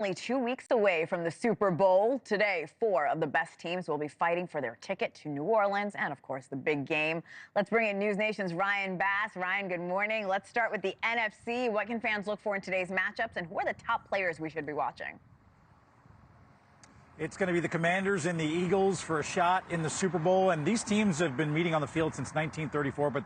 Only 2 weeks away from the Super Bowl. Today, 4 of the best teams will be fighting for their ticket to New Orleans and, of course, the big game. Let's bring in News Nation's Ryan Bass. Ryan, good morning. Let's start with the NFC. What can fans look for in today's matchups, and who are the top players we should be watching? It's going to be the Commanders and the Eagles for a shot in the Super Bowl, and these teams have been meeting on the field since 1934, but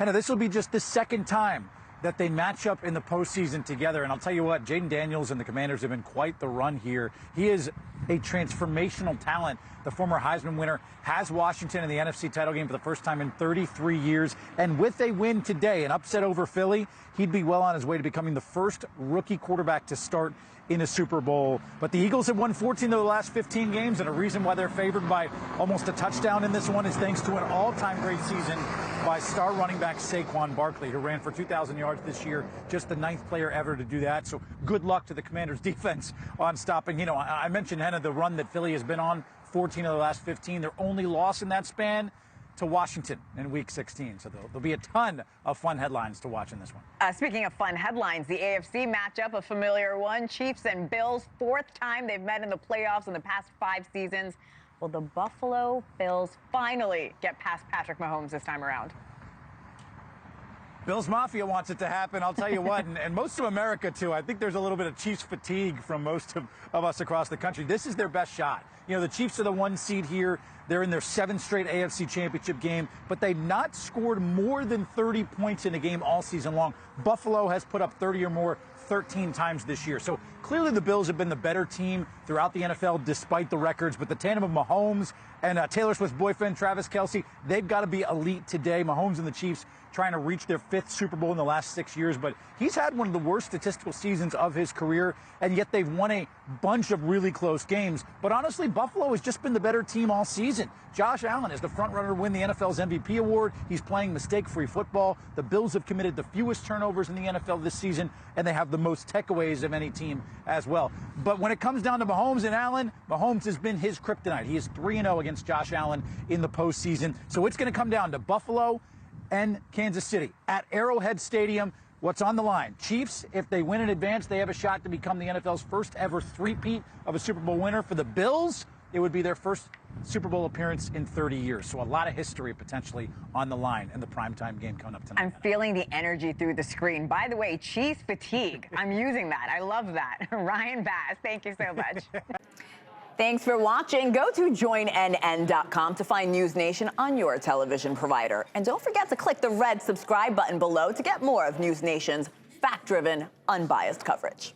Hena, this will be just the second time that they match up in the postseason together. And I'll tell you what, Jaden Daniels and the Commanders have been quite the run here. He is a transformational talent. The former Heisman winner has Washington in the NFC title game for the first time in 33 years. And with a win today, an upset over Philly, he'd be well on his way to becoming the first rookie quarterback to start in a Super Bowl. But the Eagles have won 14 of the last 15 games, and a reason why they're favored by almost a touchdown in this one is thanks to an all-time great season by star running back Saquon Barkley, who ran for 2,000 yards this year, just the 9th player ever to do that. So good luck to the Commanders' defense on stopping. You know, I mentioned, Hena, the run that Philly has been on, 14 of the last 15. Their only loss in that span to Washington in Week 16. So there'll be a ton of fun headlines to watch in this one. Speaking of fun headlines, the AFC matchup, a familiar one. Chiefs and Bills, 4th time they've met in the playoffs in the past 5 seasons. Will the Buffalo Bills finally get past Patrick Mahomes this time around? Bills Mafia wants it to happen, I'll tell you what, and most of America, too. I think there's a little bit of Chiefs fatigue from most of us across the country. This is their best shot. You know, the Chiefs are the 1 seed here. They're in their 7th straight AFC Championship game, but they've not scored more than 30 points in a game all season long. Buffalo has put up 30 or more 13 times this year. So clearly the Bills have been the better team throughout the NFL despite the records, but the tandem of Mahomes and Taylor Swift's boyfriend, Travis Kelce, they've got to be elite today. Mahomes and the Chiefs trying to reach their 5th Super Bowl in the last 6 years, but he's had one of the worst statistical seasons of his career, and yet they've won a bunch of really close games. But honestly, Buffalo has just been the better team all season. Josh Allen is the front runner to win the NFL's MVP award. He's playing mistake-free football. The Bills have committed the fewest turnovers in the NFL this season, and they have the most takeaways of any team as well. But when it comes down to Mahomes and Allen, Mahomes has been his kryptonite. He is 3-0 against Josh Allen in the postseason. So it's going to come down to Buffalo and Kansas City at Arrowhead Stadium. What's on the line? Chiefs, if they win in advance, they have a shot to become the NFL's first ever three-peat of a Super Bowl winner. For the Bills, it would be their first Super Bowl appearance in 30 years. So a lot of history potentially on the line in the primetime game coming up tonight. I'm feeling the energy through the screen. By the way, Chiefs fatigue. I'm using that. I love that. Ryan Bass, thank you so much. Thanks for watching. Go to joinnn.com to find News Nation on your television provider. And don't forget to click the red subscribe button below to get more of News Nation's fact-driven, unbiased coverage.